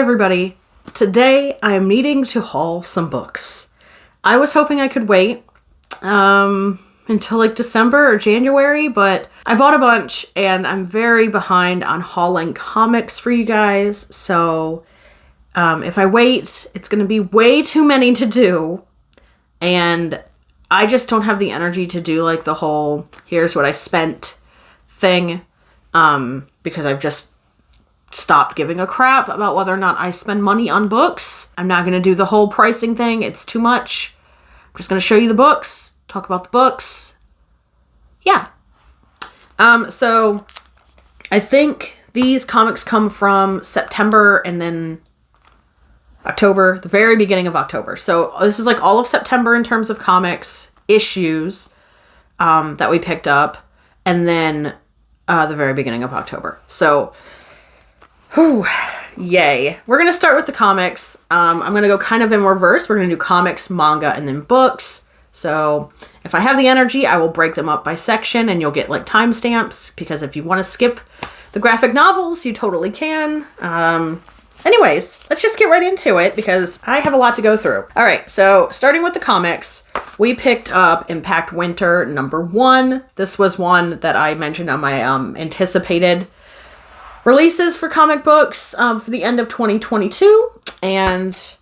everybody. Today I am needing to haul some books. I was hoping I could wait until like December or January, but I bought a bunch and I'm very behind on hauling comics for you guys. So if I wait, it's going to be way too many to do. And I just don't have the energy to do like the whole here's what I spent thing, because I've just stopped giving a crap about whether or not I spend money on books. I'm not going to do the whole pricing thing. It's too much. I'm just going to show you the books, talk about the books. Yeah. So I think these comics come from September and then October, the very beginning of October. So this is like all of September in terms of comics issues that we picked up, and then the very beginning of October. So whew, yay. We're going to start with the comics. I'm going to go kind of in reverse. We're going to do comics, manga, and then books. So if I have the energy, I will break them up by section and you'll get like timestamps, because if you want to skip the graphic novels, you totally can. Anyways, let's just get right into it because I have a lot to go through. All right, so starting with the comics, we picked up Impact Winter #1. This was one that I mentioned on my anticipated releases for comic books for the end of 2022, and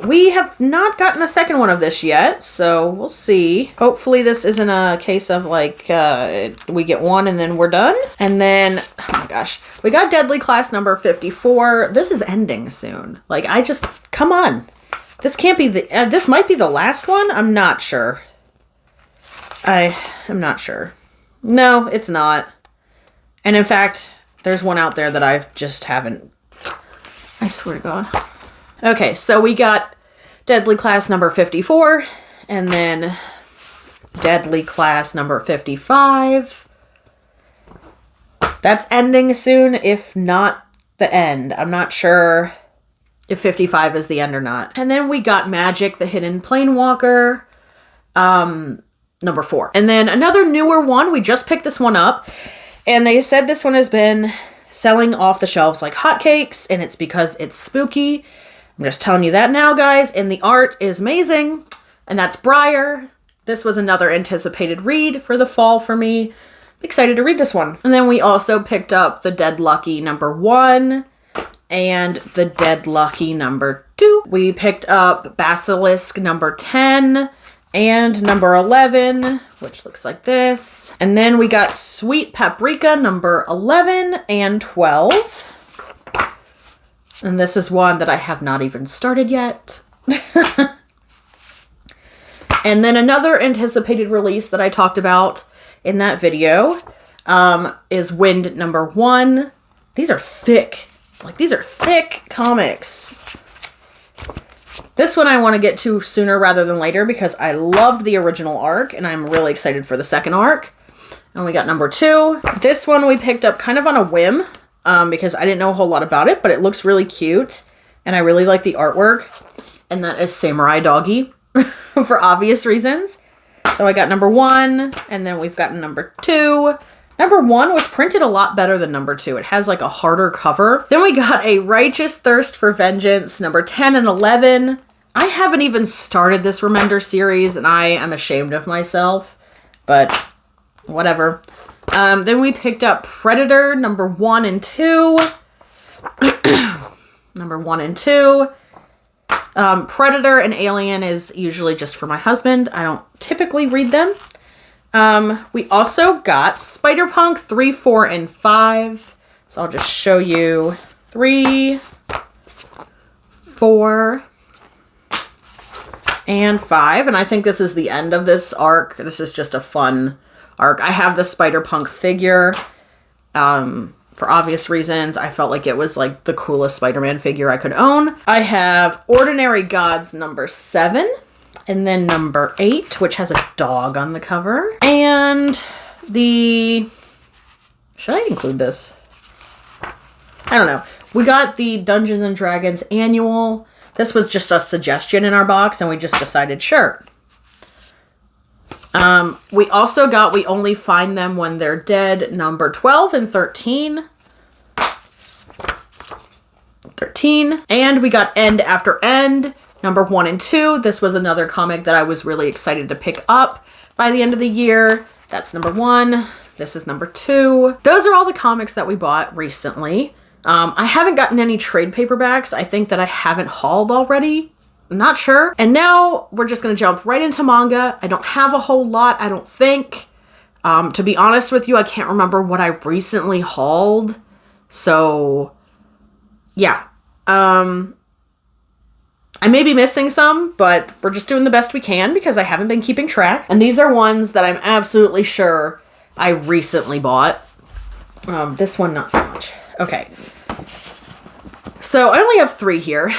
we have not gotten a second one of this yet, so we'll see. Hopefully this isn't a case of like we get one and then we're done. And then, oh my gosh, we got Deadly Class number 54. This is ending soon. Like, come on. This can't be this might be the last one. I'm not sure. I'm not sure. No, it's not. And in fact, there's one out there that I just haven't. I swear to God. Okay, so we got Deadly Class number 54, and then Deadly Class number 55. That's ending soon, if not the end. I'm not sure if 55 is the end or not. And then we got Magic, the Hidden Planewalker, number 4. And then another newer one, we just picked this one up, and they said this one has been selling off the shelves like hotcakes, and it's because it's spooky. I'm just telling you that now, guys, and the art is amazing, and that's Briar. This was another anticipated read for the fall for me. I'm excited to read this one. And then we also picked up the Dead Lucky number 1 and the Dead Lucky number 2. We picked up Basilisk number 10 and number 11, which looks like this. And then we got Sweet Paprika number 11 and 12. And this is one that I have not even started yet. And then another anticipated release that I talked about in that video is Wind number 1. These are thick. Like, these are thick comics. This one I want to get to sooner rather than later because I loved the original arc and I'm really excited for the second arc. And we got number 2. This one we picked up kind of on a whim. Because I didn't know a whole lot about it, but it looks really cute, and I really like the artwork, and that is Samurai Doggy, for obvious reasons. So I got number 1, and then we've gotten number 2. Number 1 was printed a lot better than number 2. It has like a harder cover. Then we got a Righteous Thirst for Vengeance, number 10 and 11. I haven't even started this Remender series, and I am ashamed of myself, but whatever. Then we picked up Predator number 1 and 2. Number 1 and 2. Predator and Alien is usually just for my husband. I don't typically read them. We also got Spider-Punk 3, 4, and 5. So I'll just show you 3, 4, and 5. And I think this is the end of this arc. This is just a fun arc. I have the Spider-Punk figure. For obvious reasons, I felt like it was like the coolest Spider-Man figure I could own. I have Ordinary Gods number 7, and then number 8, which has a dog on the cover. And the... should I include this? I don't know. We got the Dungeons and Dragons annual. This was just a suggestion in our box, and we just decided, sure. We also got We Only Find Them When They're Dead, number 12 and 13. 13. And we got End After End, number 1 and 2. This was another comic that I was really excited to pick up by the end of the year. That's number 1. This is number 2. Those are all the comics that we bought recently. I haven't gotten any trade paperbacks. I think that I haven't hauled already. I'm not sure. And now we're just going to jump right into manga. I don't have a whole lot, I don't think. To be honest with you, I can't remember what I recently hauled. So, yeah. I may be missing some, but we're just doing the best we can because I haven't been keeping track. And these are ones that I'm absolutely sure I recently bought. This one, not so much. Okay. So I only have 3 here.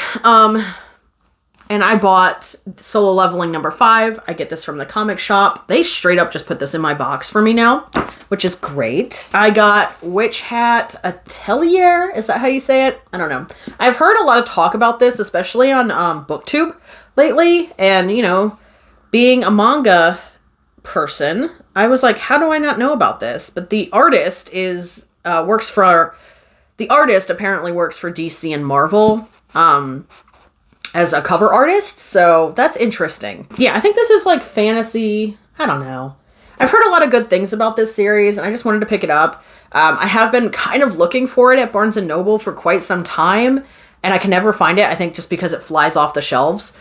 And I bought Solo Leveling number 5. I get this from the comic shop. They straight up just put this in my box for me now, which is great. I got Witch Hat Atelier. Is that how you say it? I don't know. I've heard a lot of talk about this, especially on BookTube lately. And, you know, being a manga person, I was like, how do I not know about this? But the artist the artist apparently works for DC and Marvel. As a cover artist, so that's interesting. Yeah, I think this is like fantasy. I don't know. I've heard a lot of good things about this series, and I just wanted to pick it up. I have been kind of looking for it at Barnes & Noble for quite some time, and I can never find it, I think just because it flies off the shelves.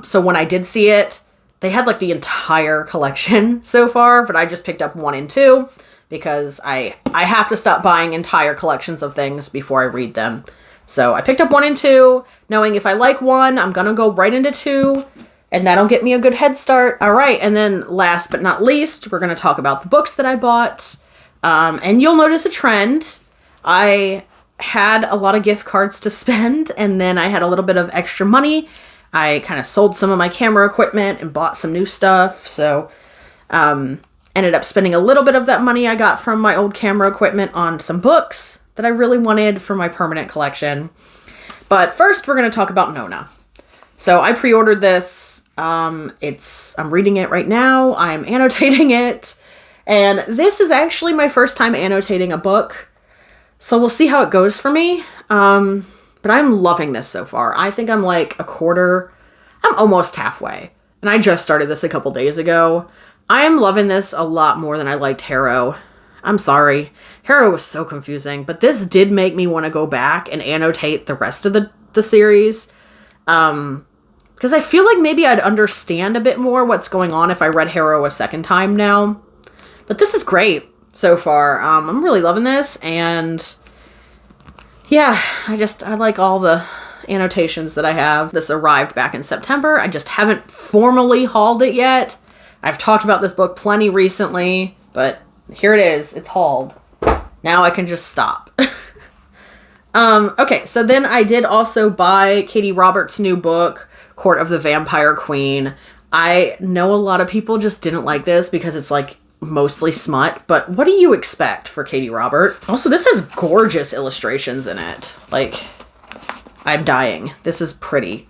So when I did see it, they had like the entire collection so far, but I just picked up 1 and 2 because I have to stop buying entire collections of things before I read them. So I picked up 1 and 2, knowing if I like 1, I'm going to go right into 2, and that'll get me a good head start. All right, and then last but not least, we're going to talk about the books that I bought. And you'll notice a trend. I had a lot of gift cards to spend, and then I had a little bit of extra money. I kind of sold some of my camera equipment and bought some new stuff, so ended up spending a little bit of that money I got from my old camera equipment on some books that I really wanted for my permanent collection. But first, we're going to talk about Nona. So I pre-ordered this. I'm reading it right now. I'm annotating it. And this is actually my first time annotating a book. So we'll see how it goes for me. But I'm loving this so far. I think I'm like a quarter. I'm almost halfway. And I just started this a couple days ago. I am loving this a lot more than I liked Harrow. I'm sorry. Harrow was so confusing, but this did make me want to go back and annotate the rest of the series. Because I feel like maybe I'd understand a bit more what's going on if I read Harrow a second time now. But this is great so far. I'm really loving this, and yeah, I like all the annotations that I have. This arrived back in September. I just haven't formally hauled it yet. I've talked about this book plenty recently, but here it is. It's hauled. Now I can just stop. Okay, so then I did also buy Katie Roberts' new book, Court of the Vampire Queen. I know a lot of people just didn't like this because it's like mostly smut, but what do you expect for Katie Robert? Also, this has gorgeous illustrations in it. Like, I'm dying. This is pretty.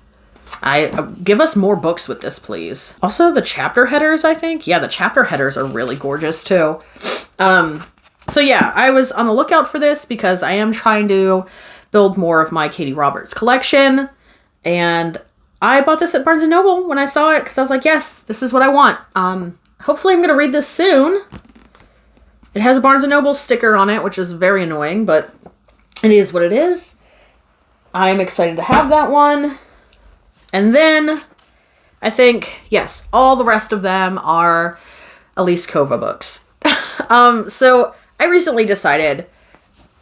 Give us more books with this, please. Also, the chapter headers, I think. Yeah, the chapter headers are really gorgeous, too. So yeah, I was on the lookout for this because I am trying to build more of my Katie Roberts collection. And I bought this at Barnes & Noble when I saw it because I was like, yes, this is what I want. Hopefully I'm going to read this soon. It has a Barnes & Noble sticker on it, which is very annoying, but it is what it is. I'm excited to have that one. And then I think, yes, all the rest of them are Elise Kova books. So I recently decided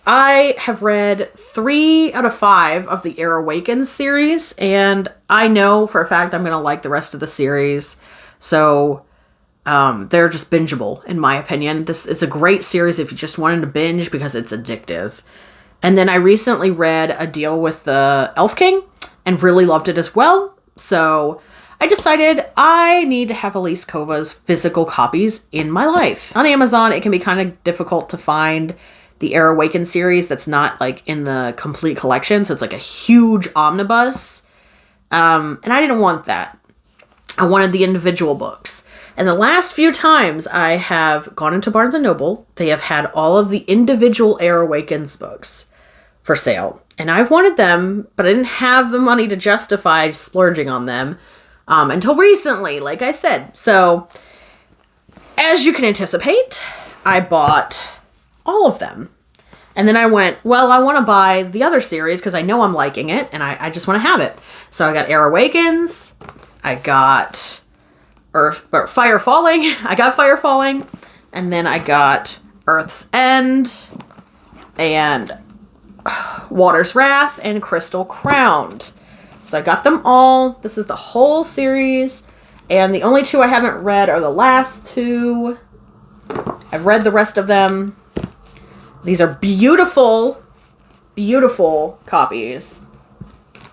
I have read 3 out of 5 of the Air Awakens series, and I know for a fact I'm going to like the rest of the series. So they're just bingeable, in my opinion. This is a great series if you just wanted to binge because it's addictive. And then I recently read A Deal with the Elf King and really loved it as well. So I decided I need to have Elise Kova's physical copies in my life. On Amazon, it can be kind of difficult to find the Air Awakens series that's not like in the complete collection. So it's like a huge omnibus. And I didn't want that. I wanted the individual books. And the last few times I have gone into Barnes & Noble, they have had all of the individual Air Awakens books for sale. and I've wanted them, but I didn't have the money to justify splurging on them until recently, like I said. So, as you can anticipate, I bought all of them. And then I went, well, I want to buy the other series because I know I'm liking it, and I just want to have it. So I got Air Awakens, I got Fire Falling, I got Fire Falling, and then I got Earth's End, and Water's Wrath, and Crystal Crowned. So I got them all. This is the whole series, and the only two I haven't read are the last two. I've read the rest of them. These are beautiful, beautiful copies.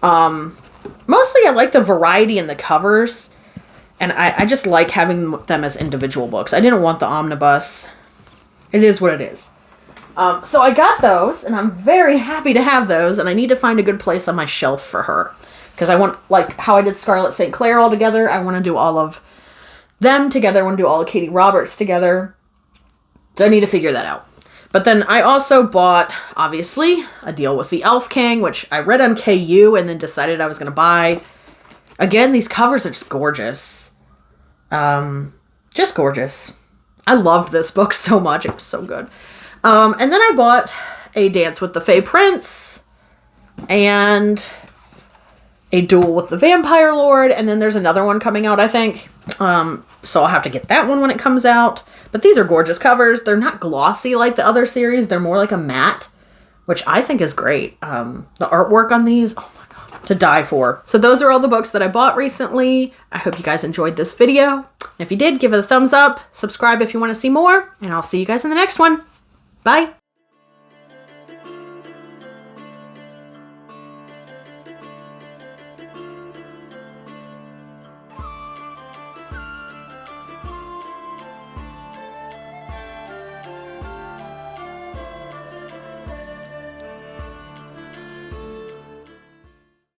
Mostly I like the variety in the covers, and I just like having them as individual books. I didn't want the omnibus. It is what it is. So I got those, and I'm very happy to have those, and I need to find a good place on my shelf for her. Because I want, like how I did Scarlet St. Clair all together, I want to do all of them together. I want to do all of Katie Roberts together. So I need to figure that out. But then I also bought, obviously, A Deal with the Elf King, which I read on KU and then decided I was going to buy. Again, these covers are just gorgeous. Just gorgeous. I loved this book so much. It was so good. And then I bought A Dance with the Fey Prince and A Duel with the Vampire Lord. And then there's another one coming out, I think. So I'll have to get that one when it comes out. But these are gorgeous covers. They're not glossy like the other series. They're more like a matte, which I think is great. The artwork on these, oh my God, to die for. So those are all the books that I bought recently. I hope you guys enjoyed this video. If you did, give it a thumbs up. Subscribe if you want to see more. And I'll see you guys in the next one. Bye.